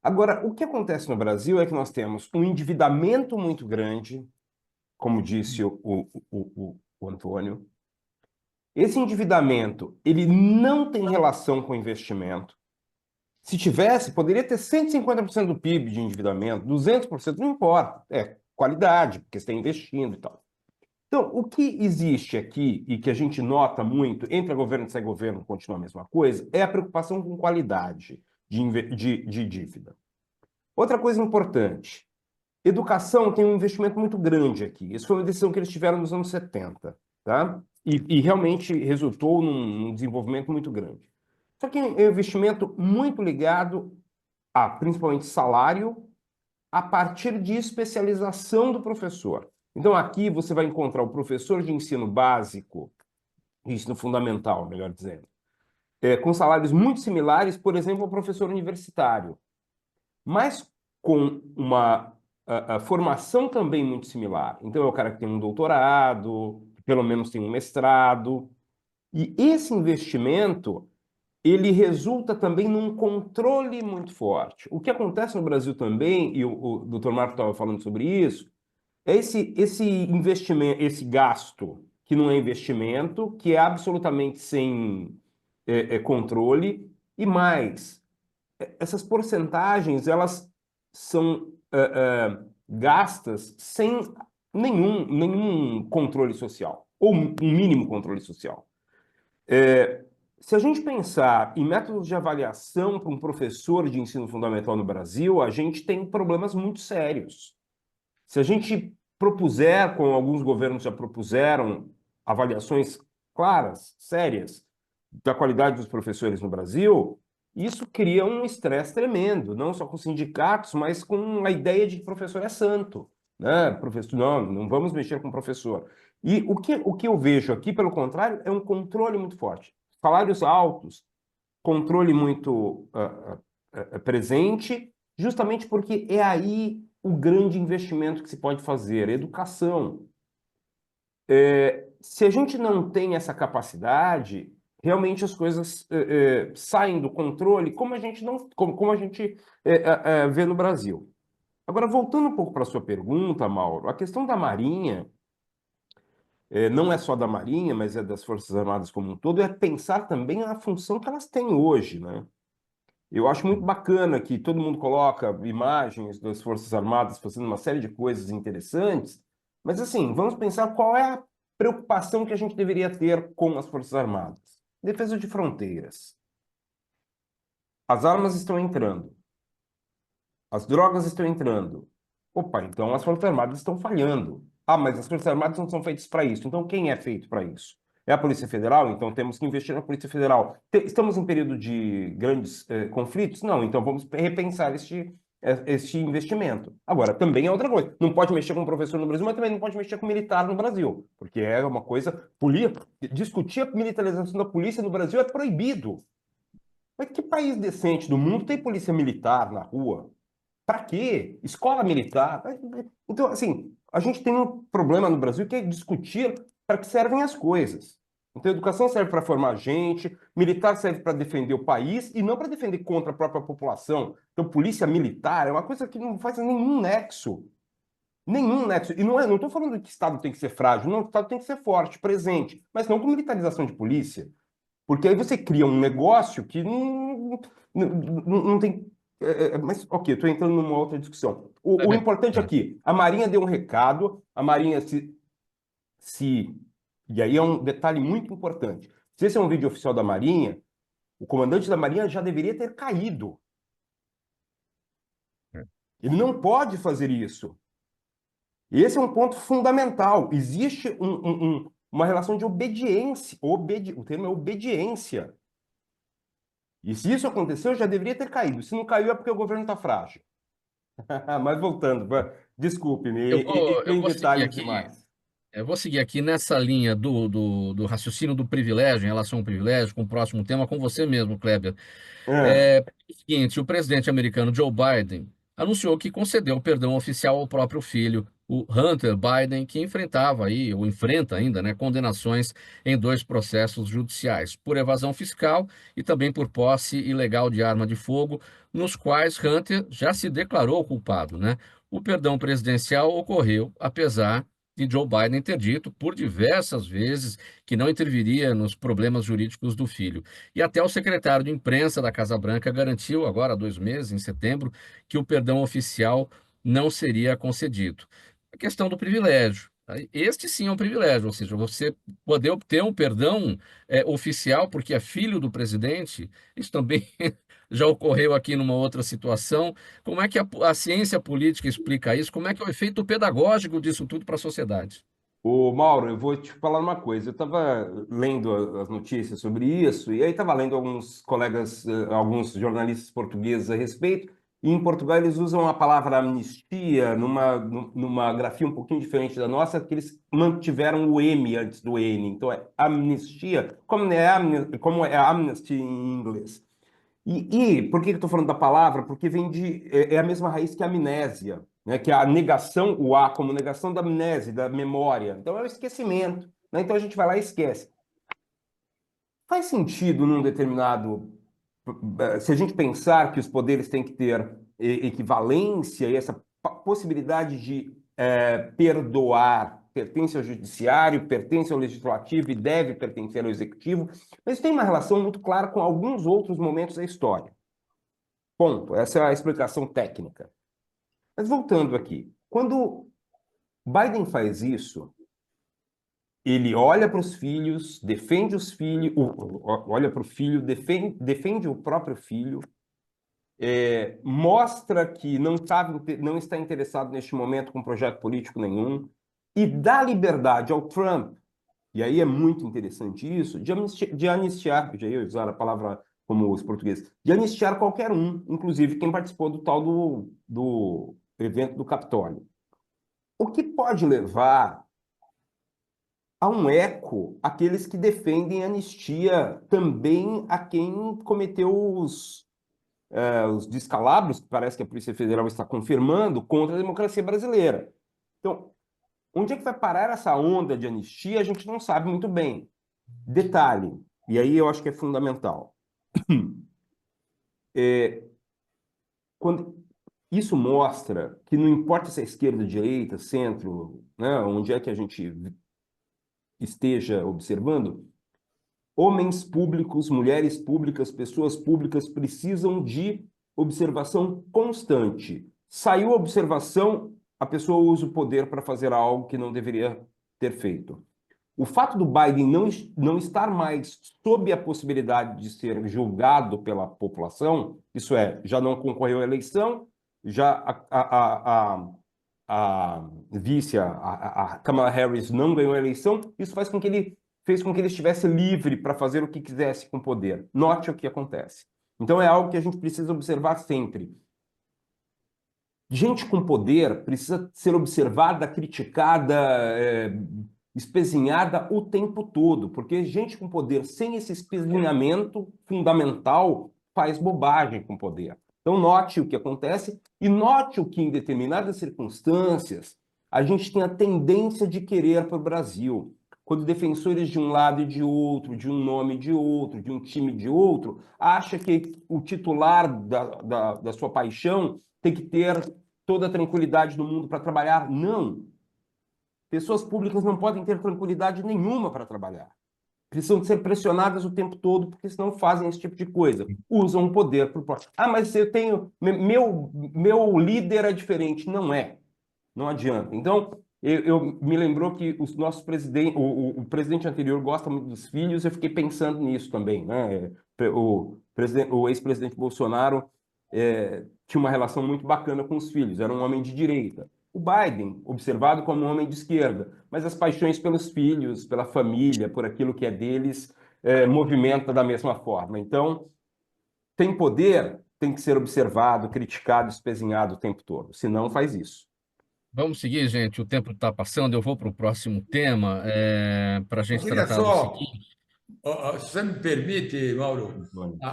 Agora, o que acontece no Brasil é que nós temos um endividamento muito grande, como disse o Antônio. Esse endividamento, ele não tem relação com investimento. Se tivesse, poderia ter 150% do PIB de endividamento, 200%, não importa. É qualidade, porque você está investindo e tal. Então, o que existe aqui e que a gente nota muito, entra governo e sai governo, continua a mesma coisa, é a preocupação com qualidade de dívida. Outra coisa importante, educação tem um investimento muito grande aqui. Isso foi uma decisão que eles tiveram nos anos 70, tá? E realmente resultou num desenvolvimento muito grande. Só que é um investimento muito ligado a, principalmente, salário, a partir de especialização do professor. Então, aqui você vai encontrar o professor de ensino básico, ensino fundamental, melhor dizendo, com salários muito similares, por exemplo, ao professor universitário, mas com uma formação também muito similar. Então, é o cara que tem um doutorado, pelo menos tem um mestrado, e esse investimento ele resulta também num controle muito forte. O que acontece no Brasil também, e o Dr. Marco estava falando sobre isso, é esse investimento, esse gasto que não é investimento, que é absolutamente sem controle, e mais, essas porcentagens, elas são gastas sem nenhum controle social, ou um mínimo controle social. Se a gente pensar em métodos de avaliação para um professor de ensino fundamental no Brasil, a gente tem problemas muito sérios. Se a gente propuser, como alguns governos já propuseram, avaliações claras, sérias, da qualidade dos professores no Brasil, isso cria um estresse tremendo, não só com sindicatos, mas com a ideia de que professor é santo, né? Professor, não vamos mexer com o professor. E o que eu vejo aqui, pelo contrário, é um controle muito forte. Salários altos, controle muito presente, justamente porque é aí o grande investimento que se pode fazer, educação. Se a gente não tem essa capacidade, realmente as coisas saem do controle, como a gente não, como a gente vê no Brasil. Agora, voltando um pouco para a sua pergunta, Mauro, a questão da Marinha, não é só da Marinha, mas é das Forças Armadas como um todo, é pensar também na função que elas têm hoje, né? Eu acho muito bacana que todo mundo coloca imagens das Forças Armadas fazendo uma série de coisas interessantes, mas assim, vamos pensar qual é a preocupação que a gente deveria ter com as Forças Armadas. Defesa de fronteiras. As armas estão entrando. As drogas estão entrando. Opa, então as Forças Armadas estão falhando. Ah, mas as Forças Armadas não são feitas para isso. Então quem é feito para isso? É a Polícia Federal? Então temos que investir na Polícia Federal. Estamos em período de grandes conflitos? Não, então vamos repensar este investimento. Agora, também é outra coisa. Não pode mexer com o professor no Brasil, mas também não pode mexer com o militar no Brasil. Porque é uma coisa... Discutir a militarização da polícia no Brasil é proibido. Mas que país decente do mundo tem polícia militar na rua? Para quê? Escola militar? Então, assim, a gente tem um problema no Brasil que é discutir para que servem as coisas. Então, a educação serve para formar gente, militar serve para defender o país e não para defender contra a própria população. Então, polícia militar é uma coisa que não faz nenhum nexo. Nenhum nexo. E não estou falando que o Estado tem que ser frágil, não, o Estado tem que ser forte, presente, mas não com militarização de polícia. Porque aí você cria um negócio que não tem... mas, ok, estou entrando numa outra discussão. O importante aqui, a Marinha deu um recado, a Marinha E aí é um detalhe muito importante. Se esse é um vídeo oficial da Marinha, o comandante da Marinha já deveria ter caído. Ele não pode fazer isso. Esse é um ponto fundamental. Existe uma relação de obediência. O termo é obediência. E se isso aconteceu, já deveria ter caído. Se não caiu, é porque o governo está frágil. Mas voltando, desculpe-me, Eu entrei em vou seguir detalhes aqui. demais. Eu vou seguir aqui nessa linha do raciocínio do privilégio, em relação ao privilégio, com o próximo tema, com você mesmo, Kleber. Ah, É o seguinte, o presidente americano Joe Biden anunciou que concedeu perdão oficial ao próprio filho, o Hunter Biden, que enfrentava aí, ou enfrenta ainda, né, condenações em 2 processos judiciais, por evasão fiscal e também por posse ilegal de arma de fogo, nos quais Hunter já se declarou culpado, né? O perdão presidencial ocorreu apesar de Joe Biden ter dito por diversas vezes que não interviria nos problemas jurídicos do filho. E até o secretário de imprensa da Casa Branca garantiu, agora há 2 meses, em setembro, que o perdão oficial não seria concedido. A questão do privilégio. Este sim é um privilégio, ou seja, você poder obter um perdão oficial porque é filho do presidente, isso também já ocorreu aqui numa outra situação. Como é que a ciência política explica isso? Como é que é o efeito pedagógico disso tudo para a sociedade? Ô, Mauro, eu vou te falar uma coisa. Eu estava lendo as notícias sobre isso, e aí estava lendo alguns colegas, alguns jornalistas portugueses a respeito, e em Portugal eles usam a palavra amnistia numa grafia um pouquinho diferente da nossa, que eles mantiveram o M antes do N. Então é amnistia, como é amnesty em inglês. E por que eu estou falando da palavra? Porque vem é a mesma raiz que a amnésia, né? Que é a negação, o A como negação da amnésia, da memória. Então é o esquecimento, né? Então a gente vai lá e esquece. Faz sentido num determinado. Se a gente pensar que os poderes têm que ter equivalência e essa possibilidade de perdoar pertence ao judiciário, pertence ao legislativo e deve pertencer ao executivo, mas tem uma relação muito clara com alguns outros momentos da história. Ponto. Essa é a explicação técnica. Mas voltando aqui, quando Biden faz isso, ele olha para os filhos, defende os filhos, olha para o filho, defende o próprio filho, mostra que não está interessado neste momento com projeto político nenhum e dá liberdade ao Trump, e aí é muito interessante isso, de anistiar, eu já ia usar a palavra como os portugueses, de anistiar qualquer um, inclusive quem participou do tal do evento do Capitólio. O que pode levar a um eco aqueles que defendem anistia também a quem cometeu os descalabros, que parece que a Polícia Federal está confirmando, contra a democracia brasileira. Então, onde é que vai parar essa onda de anistia? A gente não sabe muito bem. Detalhe, e aí eu acho que é fundamental. Quando isso mostra que não importa se é esquerda, direita, centro, né, onde é que a gente esteja observando, homens públicos, mulheres públicas, pessoas públicas precisam de observação constante. Saiu a observação, a pessoa usa o poder para fazer algo que não deveria ter feito. O fato do Biden não estar mais sob a possibilidade de ser julgado pela população, isso é, já não concorreu à eleição, já a vice, a Kamala Harris, não ganhou a eleição, isso fez com que ele estivesse livre para fazer o que quisesse com o poder. Note o que acontece. Então é algo que a gente precisa observar sempre. Gente com poder precisa ser observada, criticada, espezinhada o tempo todo, porque gente com poder sem esse espezinhamento fundamental faz bobagem com poder. Então note o que acontece e note o que em determinadas circunstâncias a gente tem a tendência de querer para o Brasil. Quando defensores de um lado e de outro, de um nome de outro, de um time de outro, acha que o titular da sua paixão tem que ter toda a tranquilidade do mundo para trabalhar. Não. Pessoas públicas não podem ter tranquilidade nenhuma para trabalhar. precisam de ser pressionadas o tempo todo, porque senão fazem esse tipo de coisa. Usam o poder para o próximo. Ah, mas eu tenho... Meu líder é diferente. Não é. Não adianta. Então, me lembrou que os nossos presidentes, o presidente anterior gosta muito dos filhos, eu fiquei pensando nisso também, né? O ex-presidente Bolsonaro tinha uma relação muito bacana com os filhos, era um homem de direita. O Biden, observado como um homem de esquerda, mas as paixões pelos filhos, pela família, por aquilo que é deles, movimenta da mesma forma. Então, tem poder, tem que ser observado, criticado, espezinhado o tempo todo, senão faz isso. Vamos seguir, gente. O tempo está passando. Eu vou para o próximo tema, para a Eu gente queria tratar do só, seguinte. se você me permite, Mauro,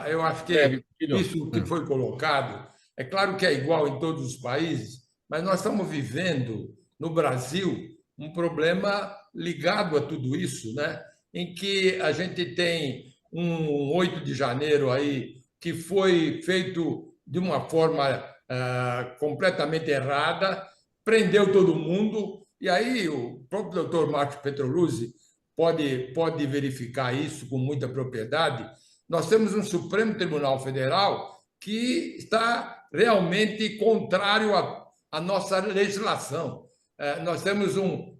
eu acho que Breve, filho. isso que foi colocado, é claro que é igual em todos os países, mas nós estamos vivendo no Brasil um problema ligado a tudo isso, né? Em que a gente tem um 8 de janeiro aí que foi feito de uma forma completamente errada, prendeu todo mundo, e aí o próprio doutor Marcos Petroluzzi pode verificar isso com muita propriedade. Nós temos um Supremo Tribunal Federal que está realmente contrário à nossa legislação. Nós temos um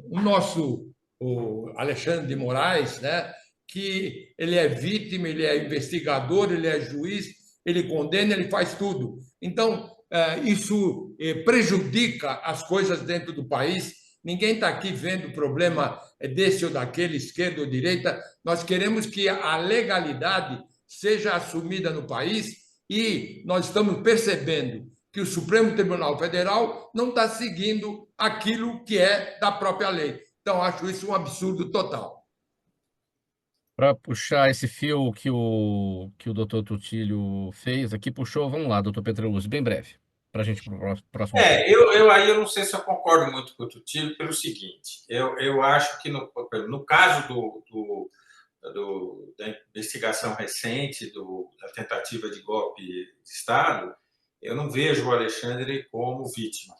nosso o Alexandre de Moraes, né, que ele é vítima, ele é investigador, ele é juiz, ele condena, ele faz tudo. Então, isso prejudica as coisas dentro do país. Ninguém está aqui vendo problema desse ou daquele, esquerda ou direita. Nós queremos que a legalidade seja assumida no país e nós estamos percebendo que o Supremo Tribunal Federal não está seguindo aquilo que é da própria lei. Então, acho isso um absurdo total. Para puxar esse fio que o doutor Tutílio fez aqui, puxou, vamos lá, doutor Petroluzzi, bem breve, para a gente ir para o próximo tema. Eu não sei se eu concordo muito com o Tutílio pelo seguinte, eu acho que no caso da investigação recente da tentativa de golpe de Estado, eu não vejo o Alexandre como vítima.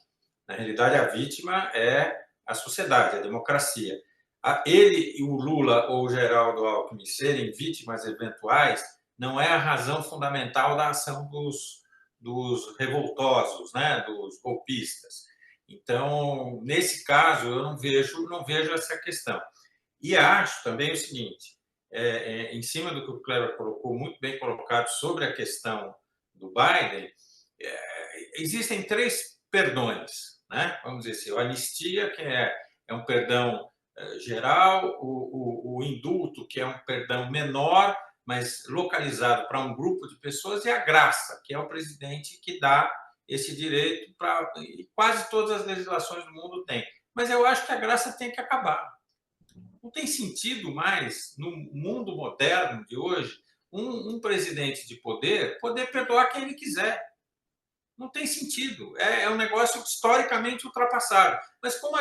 Na realidade, a vítima é a sociedade, a democracia. Ele e o Lula ou o Geraldo Alckmin serem vítimas eventuais não é a razão fundamental da ação dos revoltosos, né, dos golpistas. Então, nesse caso, eu não vejo essa questão. E acho também o seguinte, em cima do que o Cléber colocou, muito bem colocado sobre a questão do Biden, existem 3 perdões, né? Vamos dizer assim, a anistia, que é um perdão geral, o indulto, que é um perdão menor, mas localizado para um grupo de pessoas, e a graça, que é o presidente que dá esse direito para... Quase todas as legislações do mundo têm. Mas eu acho que a graça tem que acabar. Não tem sentido mais, no mundo moderno de hoje, um presidente de poder perdoar quem ele quiser. Não tem sentido. É um negócio historicamente ultrapassado. Mas como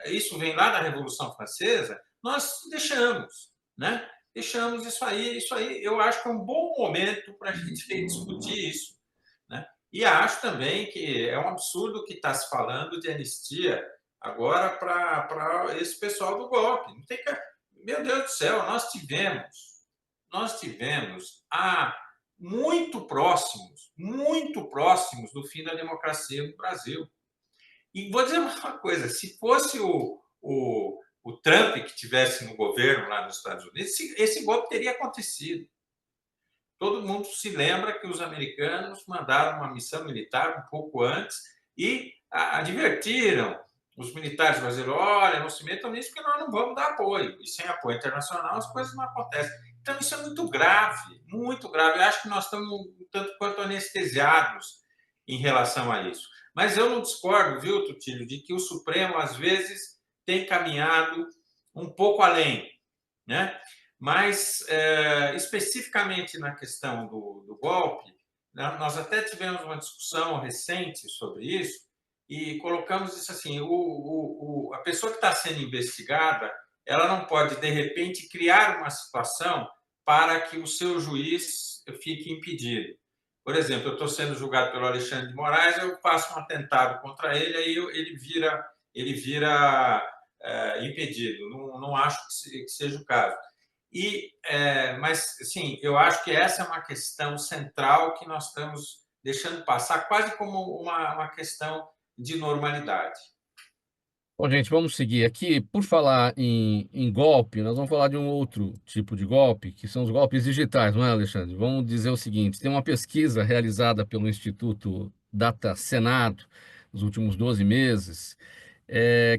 isso vem lá da Revolução Francesa, nós deixamos, né? Deixamos isso aí. Eu acho que é um bom momento para a gente discutir isso, né? E acho também que é um absurdo que está se falando de anistia agora para esse pessoal do golpe. Não tem que... Meu Deus do céu, nós tivemos muito próximos do fim da democracia no Brasil. E vou dizer uma coisa, se fosse o Trump que estivesse no governo lá nos Estados Unidos, esse golpe teria acontecido. Todo mundo se lembra que os americanos mandaram uma missão militar um pouco antes e advertiram os militares brasileiros: olha, não se metam nisso porque nós não vamos dar apoio. E sem apoio internacional as coisas não acontecem. Então, isso é muito grave, muito grave. Eu acho que nós estamos um tanto quanto anestesiados em relação a isso. Mas eu não discordo, viu, Tutílio, de que o Supremo, às vezes, tem caminhado um pouco além, né? Mas, especificamente na questão do golpe, nós até tivemos uma discussão recente sobre isso e colocamos isso assim, a pessoa que está sendo investigada, ela não pode, de repente, criar uma situação para que o seu juiz fique impedido. Por exemplo, eu estou sendo julgado pelo Alexandre de Moraes, eu faço um atentado contra ele, aí ele vira impedido. Não acho que seja o caso. Mas, assim, eu acho que essa é uma questão central que nós estamos deixando passar quase como uma questão de normalidade. Bom, gente, vamos seguir aqui. Por falar em golpe, nós vamos falar de um outro tipo de golpe, que são os golpes digitais, não é, Alexandre? Vamos dizer o seguinte: tem uma pesquisa realizada pelo Instituto Data Senado nos últimos 12 meses,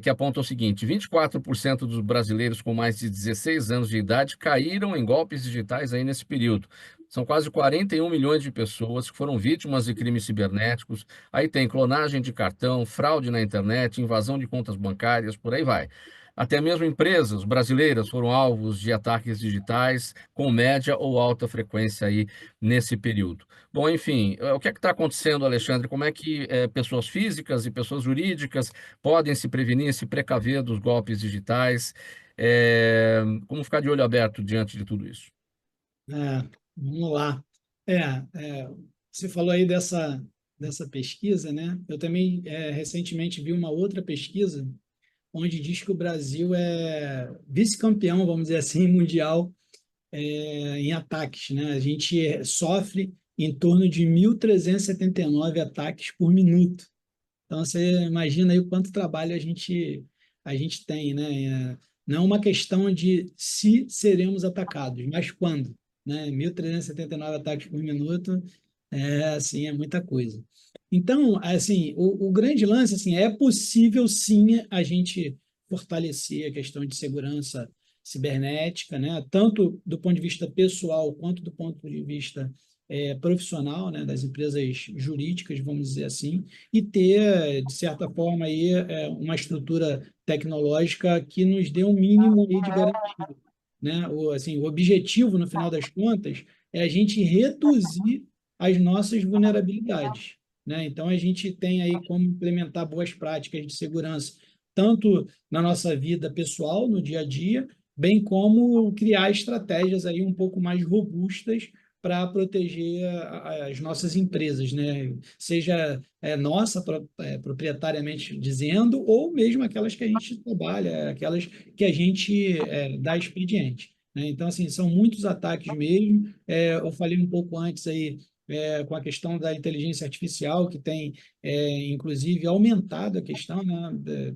que aponta o seguinte: 24% dos brasileiros com mais de 16 anos de idade caíram em golpes digitais aí nesse período. São quase 41 milhões de pessoas que foram vítimas de crimes cibernéticos. Aí tem clonagem de cartão, fraude na internet, invasão de contas bancárias, por aí vai. Até mesmo empresas brasileiras foram alvos de ataques digitais com média ou alta frequência aí nesse período. Bom, enfim, o que é que está acontecendo, Alexandre? Como é que pessoas físicas e pessoas jurídicas podem se prevenir, se precaver dos golpes digitais? Como ficar de olho aberto diante de tudo isso? Vamos lá. É, Você falou aí dessa pesquisa, né? Eu também recentemente vi uma outra pesquisa onde diz que o Brasil é vice-campeão, vamos dizer assim, mundial em ataques, né? A gente sofre em torno de 1.379 ataques por minuto. Então, você imagina aí o quanto trabalho a gente tem, né? Não é uma questão de se seremos atacados, mas quando, né? 1.379 ataques por minuto, assim, é muita coisa. Então, assim, o grande lance, assim, é possível, sim, a gente fortalecer a questão de segurança cibernética, né? Tanto do ponto de vista pessoal quanto do ponto de vista profissional, né? Das empresas jurídicas, vamos dizer assim, e ter, de certa forma, aí, uma estrutura tecnológica que nos dê um mínimo aí de garantia, né? O objetivo, no final das contas, é a gente reduzir as nossas vulnerabilidades, né? Então, a gente tem aí como implementar boas práticas de segurança, tanto na nossa vida pessoal, no dia a dia, bem como criar estratégias aí um pouco mais robustas para proteger as nossas empresas, né? Seja nossa proprietariamente dizendo, ou mesmo aquelas que a gente trabalha, aquelas que a gente dá expediente, né? Então, assim, são muitos ataques mesmo. Eu falei um pouco antes aí com a questão da inteligência artificial, que tem, inclusive, aumentado a questão, né,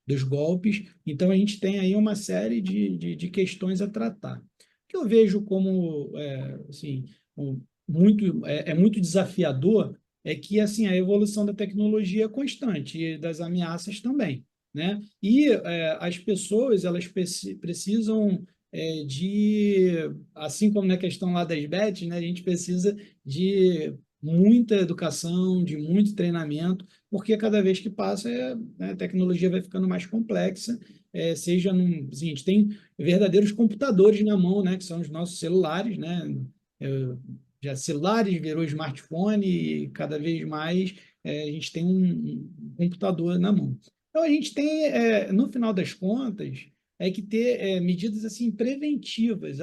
dos golpes. Então, a gente tem aí uma série de questões a tratar que eu vejo como assim, muito desafiador é que assim a evolução da tecnologia é constante e das ameaças também, né? E as pessoas elas precisam assim como na questão lá das bets, né? A gente precisa de muita educação, de muito treinamento, porque cada vez que passa né, a tecnologia vai ficando mais complexa, seja assim, a gente tem verdadeiros computadores na mão, né, que são os nossos celulares, né? Já celulares virou smartphone e cada vez mais a gente tem um computador na mão. Então a gente tem, no final das contas, que ter medidas assim preventivas.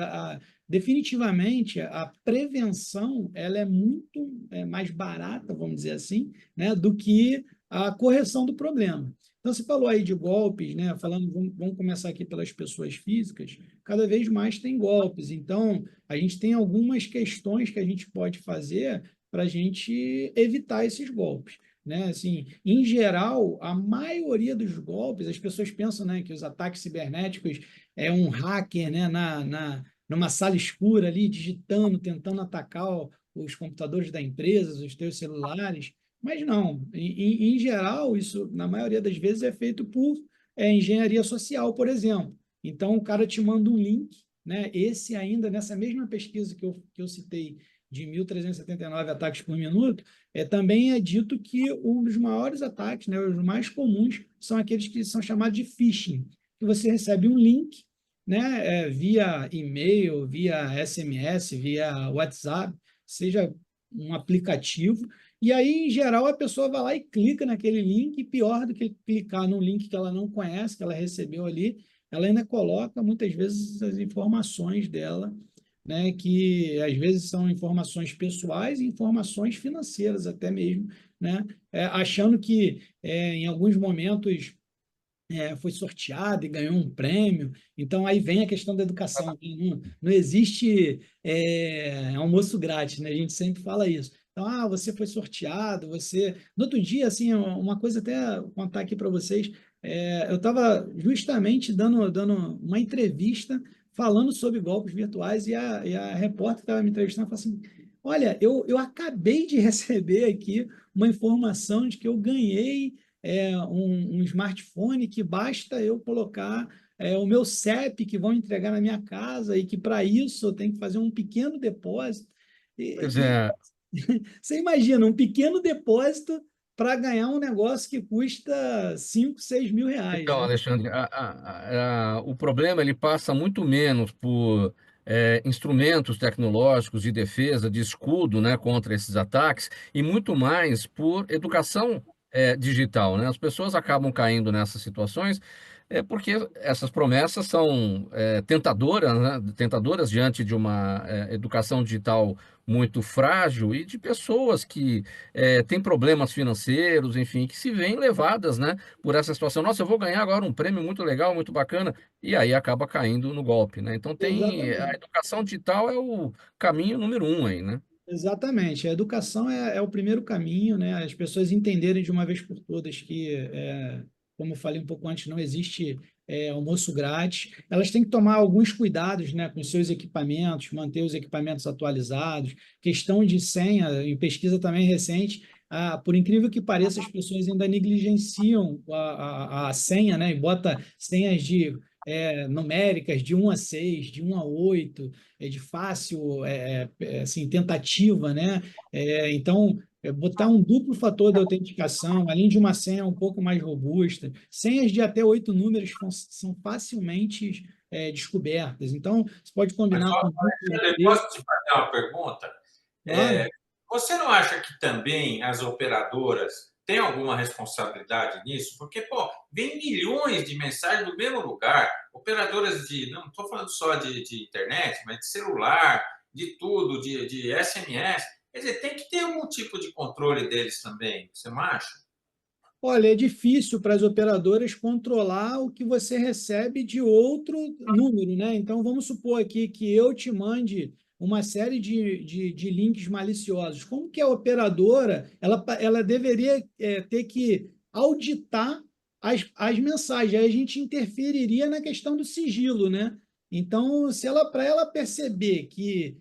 Definitivamente a prevenção ela é muito mais barata, vamos dizer assim, né, do que a correção do problema. Então, você falou aí de golpes, né? Falando, vamos começar aqui pelas pessoas físicas, cada vez mais tem golpes. Então, a gente tem algumas questões que a gente pode fazer para a gente evitar esses golpes, né? Assim, em geral, a maioria dos golpes, as pessoas pensam, né, que os ataques cibernéticos é um hacker, né, numa sala escura ali, digitando, tentando atacar os computadores da empresa, os teus celulares. Mas não, em geral, isso, na maioria das vezes, é feito por engenharia social, por exemplo. Então, o cara te manda um link, né? Esse ainda, nessa mesma pesquisa que eu citei, de 1.379 ataques por minuto, também é dito que um dos maiores ataques, né, os mais comuns, são aqueles que são chamados de phishing, que você recebe um link, né, via e-mail, via SMS, via WhatsApp, seja um aplicativo, e aí, em geral, a pessoa vai lá e clica naquele link, e pior do que clicar num link que ela não conhece, que ela recebeu ali, ela ainda coloca, muitas vezes, as informações dela, né, que às vezes são informações pessoais e informações financeiras até mesmo, né, achando que em alguns momentos foi sorteado e ganhou um prêmio. Então, aí vem a questão da educação, né? Não existe almoço grátis, né? A gente sempre fala isso. Então, você foi sorteado, você... No outro dia, assim, uma coisa até contar aqui para vocês, eu estava justamente dando uma entrevista falando sobre golpes virtuais e a repórter que estava me entrevistando falou assim, olha, eu acabei de receber aqui uma informação de que eu ganhei um smartphone que basta eu colocar o meu CEP que vão entregar na minha casa e que para isso eu tenho que fazer um pequeno depósito. Pois E é. você imagina, um pequeno depósito para ganhar um negócio que custa 5, 6 mil reais, Então, né? Alexandre, o problema ele passa muito menos por instrumentos tecnológicos de defesa, de escudo, né, contra esses ataques, e muito mais por educação digital, né? As pessoas acabam caindo nessas situações porque essas promessas são tentadoras, né? Tentadoras diante de uma educação digital muito frágil e de pessoas que têm problemas financeiros, enfim, que se veem levadas, né, por essa situação. Nossa, eu vou ganhar agora um prêmio muito legal, muito bacana, e aí acaba caindo no golpe, né? Então a Exatamente. educação digital é o caminho número um aí, né? Exatamente. A educação é o primeiro caminho, né? As pessoas entenderem de uma vez por todas que, como eu falei um pouco antes, não existe almoço grátis. Elas têm que tomar alguns cuidados, né, com os seus equipamentos, manter os equipamentos atualizados. Questão de senha, em pesquisa também recente, por incrível que pareça, as pessoas ainda negligenciam a senha, né? E bota senhas numéricas de 1 a 6, de 1 a 8, de fácil assim, tentativa, né? Então, botar um duplo fator de autenticação, além de uma senha um pouco mais robusta, senhas de até 8 números são facilmente descobertas. Então, você pode Mas, combinar ó, com duplo Alexandre, D, posso te fazer uma pergunta? claro. Você não acha que também as operadoras têm alguma responsabilidade nisso? Porque, pô, vem milhões de mensagens do mesmo lugar. Operadoras não estou falando só de internet, mas de celular, de tudo, de SMS. Quer dizer, tem que ter algum tipo de controle deles também, você não acha? Olha, é difícil para as operadoras controlar o que você recebe de outro número, né? Então, vamos supor aqui que eu te mande uma série de links maliciosos. Como que a operadora ela deveria ter que auditar as mensagens? Aí a gente interferiria na questão do sigilo, né? Então, se ela para ela perceber que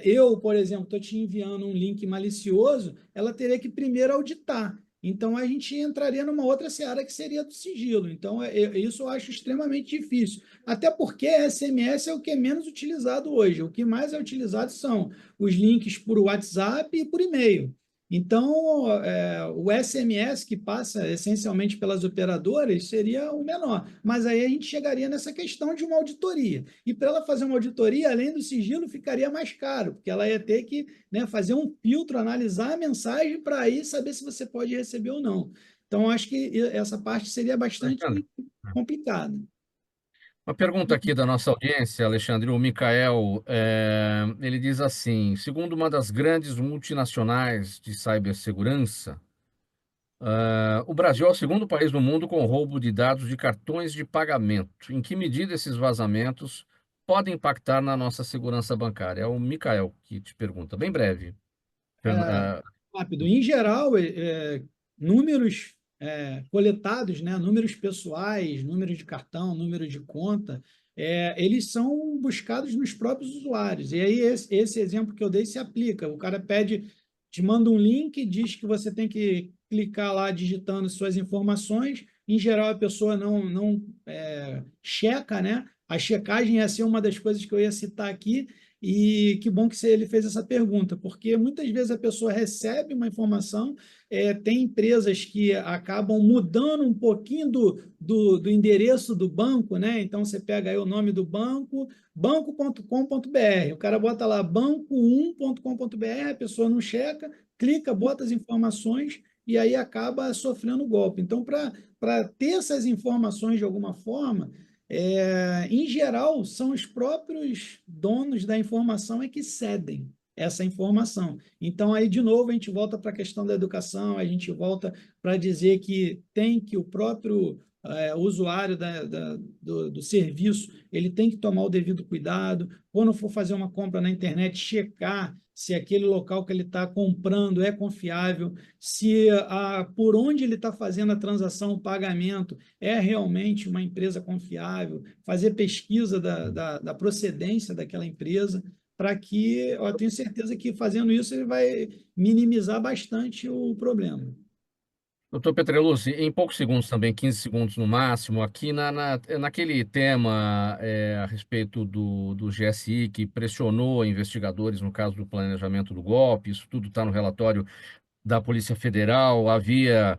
eu, por exemplo, estou te enviando um link malicioso, ela teria que primeiro auditar. Então, a gente entraria numa outra seara que seria do sigilo. Então, isso eu acho extremamente difícil. Até porque SMS é o que é menos utilizado hoje. O que mais é utilizado são os links por WhatsApp e por e-mail. Então, o SMS que passa essencialmente pelas operadoras seria o menor. Mas aí a gente chegaria nessa questão de uma auditoria. E para ela fazer uma auditoria, além do sigilo, ficaria mais caro, porque ela ia ter que, né, fazer um filtro, analisar a mensagem para aí saber se você pode receber ou não. Então, acho que essa parte seria bastante Alexandre, complicada. uma pergunta aqui da nossa audiência, Alexandre, o Mikael, ele diz assim, segundo uma das grandes multinacionais de cibersegurança, o Brasil é o segundo país no mundo com roubo de dados de cartões de pagamento. Em que medida esses vazamentos podem impactar na nossa segurança bancária? É o Mikael que te pergunta, bem breve. É, rápido. Em geral, números coletados, né, números pessoais, números de cartão, número de conta, eles são buscados nos próprios usuários. E aí, esse exemplo que eu dei se aplica. O cara pede, te manda um link, diz que você tem que clicar lá digitando suas informações. Em geral, a pessoa não checa, né? A checagem ia ser uma das coisas que eu ia citar aqui. E que bom que ele fez essa pergunta, porque muitas vezes a pessoa recebe uma informação, tem empresas que acabam mudando um pouquinho do endereço do banco, né? Então você pega aí o nome do banco, banco.com.br, o cara bota lá banco1.com.br, a pessoa não checa, clica, bota as informações e aí acaba sofrendo golpe. Então, para ter essas informações de alguma forma, em geral, são os próprios donos da informação que cedem essa informação. Então, aí, de novo, a gente volta para a questão da educação, a gente volta para dizer que tem que o próprio o usuário do serviço, ele tem que tomar o devido cuidado. Quando for fazer uma compra na internet, checar se aquele local que ele está comprando é confiável, se por onde ele está fazendo a transação, o pagamento, é realmente uma empresa confiável, fazer pesquisa da procedência daquela empresa, para que eu tenho certeza que fazendo isso ele vai minimizar bastante o problema. Doutor Petreluzzi, em poucos segundos também, 15 segundos no máximo, aqui naquele tema a respeito do GSI, que pressionou investigadores no caso do planejamento do golpe, isso tudo está no relatório da Polícia Federal. Havia,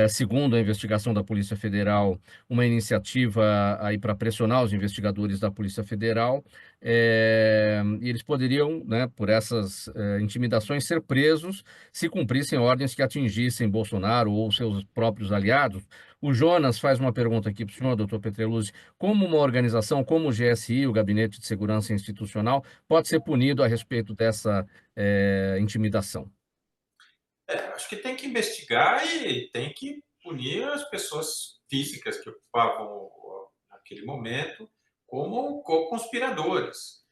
segundo a investigação da Polícia Federal, uma iniciativa aí para pressionar os investigadores da Polícia Federal, e eles poderiam, né, por essas intimidações, ser presos se cumprissem ordens que atingissem Bolsonaro ou seus próprios aliados. O Jonas faz uma pergunta aqui para o senhor, doutor Petreluzzi: como uma organização como o GSI, o Gabinete de Segurança Institucional, pode ser punido a respeito dessa intimidação? Acho que tem que investigar e tem que punir as pessoas físicas que ocupavam naquele momento como co-conspiradores.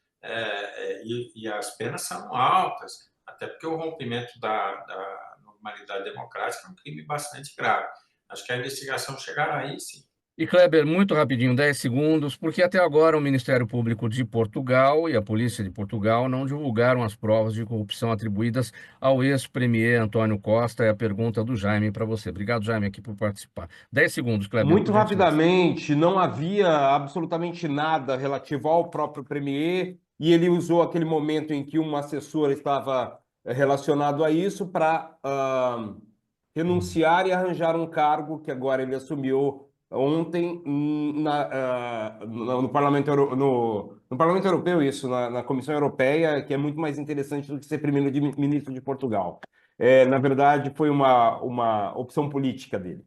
E as penas são altas, até porque o rompimento da normalidade democrática é um crime bastante grave. Acho que a investigação chegará aí, sim. E Kleber, muito rapidinho, 10 segundos, porque até agora o Ministério Público de Portugal e a Polícia de Portugal não divulgaram as provas de corrupção atribuídas ao ex-premier Antônio Costa. É a pergunta do Jaime para você. Obrigado, Jaime, aqui por participar. 10 segundos, Kleber. Muito rapidamente, não havia absolutamente nada relativo ao próprio premier, e ele usou aquele momento em que um assessor estava relacionado a isso para renunciar e arranjar um cargo que agora ele assumiu ontem no Parlamento Europeu, isso, na Comissão Europeia, que é muito mais interessante do que ser primeiro-ministro de Portugal. Na verdade, foi uma opção política dele.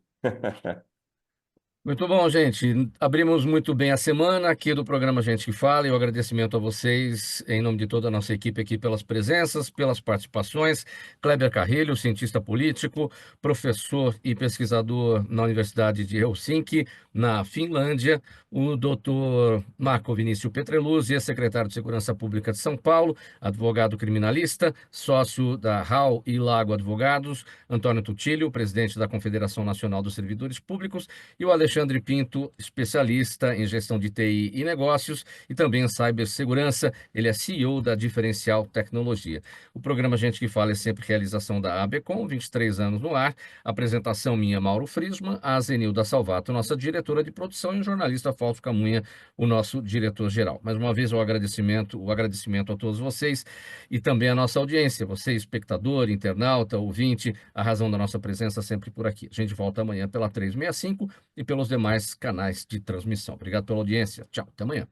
Muito bom, gente. Abrimos muito bem a semana aqui do programa Gente que Fala, e o agradecimento a vocês, em nome de toda a nossa equipe aqui, pelas presenças, pelas participações. Kleber Carrilho, cientista político, professor e pesquisador na Universidade de Helsinki, na Finlândia. O doutor Marco Vinícius Petreluzzi, ex-secretário de Segurança Pública de São Paulo, advogado criminalista, sócio da Hall e Lago Advogados. Antônio Tutilho, presidente da Confederação Nacional dos Servidores Públicos, e o Alexandre Pinto, especialista em gestão de TI e negócios e também em cibersegurança. Ele é CEO da Diferencial Tecnologia. O programa Gente que Fala é sempre realização da ABCom, 23 anos no ar. Apresentação minha, Mauro Frisman, a Zenilda Salvato, nossa diretora de produção, e o jornalista Fausto Camunha, o nosso diretor-geral. Mais uma vez, o agradecimento a todos vocês e também a nossa audiência, você, espectador, internauta, ouvinte, a razão da nossa presença sempre por aqui. A gente volta amanhã pela 365 e pelos demais canais de transmissão. Obrigado pela audiência. Tchau, até amanhã.